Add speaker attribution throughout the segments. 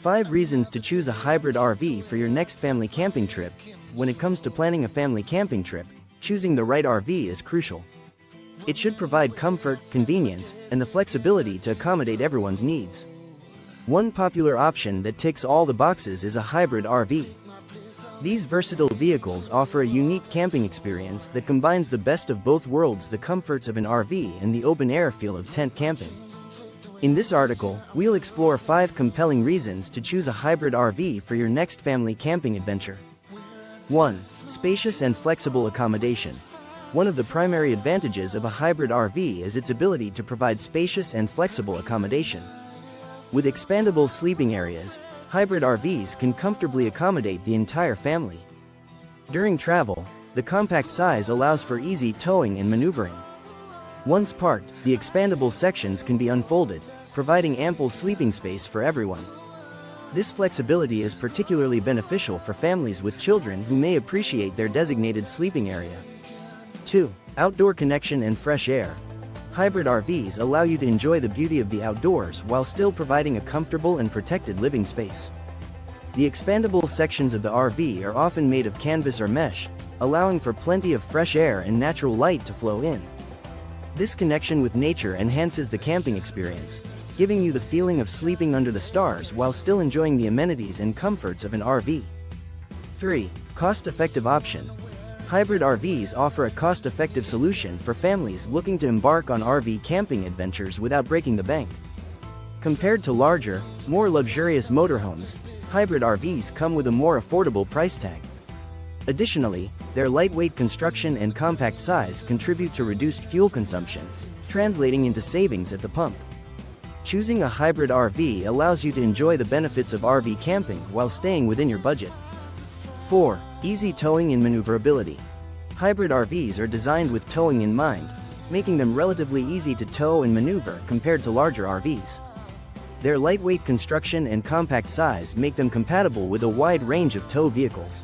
Speaker 1: 5 reasons to choose a hybrid RV for your next family camping trip. When it comes to planning a family camping trip, choosing the right RV is crucial. It should provide comfort, convenience, and the flexibility to accommodate everyone's needs. One popular option that ticks all the boxes is a hybrid RV. These versatile vehicles offer a unique camping experience that combines the best of both worlds: the comforts of an RV and the open-air feel of tent camping. In this article, we'll explore 5 compelling reasons to choose a hybrid RV for your next family camping adventure. 1. Spacious and flexible accommodation. One of the primary advantages of a hybrid RV is its ability to provide spacious and flexible accommodation. With expandable sleeping areas, hybrid RVs can comfortably accommodate the entire family. During travel, the compact size allows for easy towing and maneuvering. Once parked, the expandable sections can be unfolded, providing ample sleeping space for everyone. This flexibility is particularly beneficial for families with children who may appreciate their designated sleeping area. 2. Outdoor connection and fresh air. Hybrid RVs allow you to enjoy the beauty of the outdoors while still providing a comfortable and protected living space. The expandable sections of the RV are often made of canvas or mesh, allowing for plenty of fresh air and natural light to flow in. This connection with nature enhances the camping experience, giving you the feeling of sleeping under the stars while still enjoying the amenities and comforts of an RV. 3. Cost-effective option. Hybrid RVs offer a cost-effective solution for families looking to embark on RV camping adventures without breaking the bank. Compared to larger, more luxurious motorhomes, hybrid RVs come with a more affordable price tag. Additionally, their lightweight construction and compact size contribute to reduced fuel consumption, translating into savings at the pump. Choosing a hybrid RV allows you to enjoy the benefits of RV camping while staying within your budget. 4. Easy towing and maneuverability. Hybrid RVs are designed with towing in mind, making them relatively easy to tow and maneuver compared to larger RVs. Their lightweight construction and compact size make them compatible with a wide range of tow vehicles.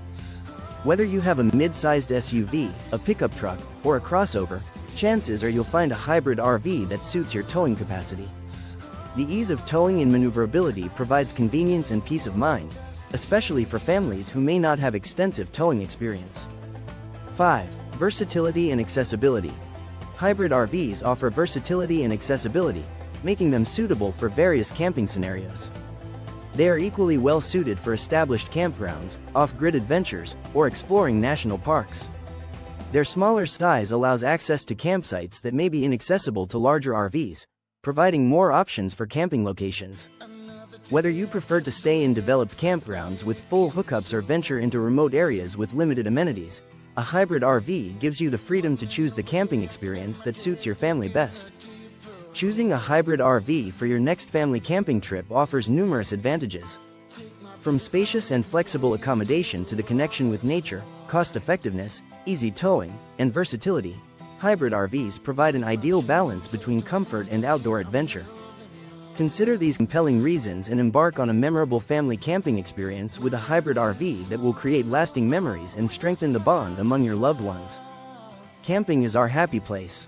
Speaker 1: Whether you have a mid-sized SUV, a pickup truck, or a crossover, chances are you'll find a hybrid RV that suits your towing capacity. The ease of towing and maneuverability provides convenience and peace of mind, especially for families who may not have extensive towing experience. 5. Versatility and accessibility. Hybrid RVs offer versatility and accessibility, making them suitable for various camping scenarios. They are equally well suited for established campgrounds, off-grid adventures, or exploring national parks. Their smaller size allows access to campsites that may be inaccessible to larger RVs, providing more options for camping locations. Whether you prefer to stay in developed campgrounds with full hookups or venture into remote areas with limited amenities, a hybrid RV gives you the freedom to choose the camping experience that suits your family best. Choosing a hybrid RV for your next family camping trip offers numerous advantages. From spacious and flexible accommodation to the connection with nature, cost-effectiveness, easy towing, and versatility, hybrid RVs provide an ideal balance between comfort and outdoor adventure. Consider these compelling reasons and embark on a memorable family camping experience with a hybrid RV that will create lasting memories and strengthen the bond among your loved ones. Camping is our happy place.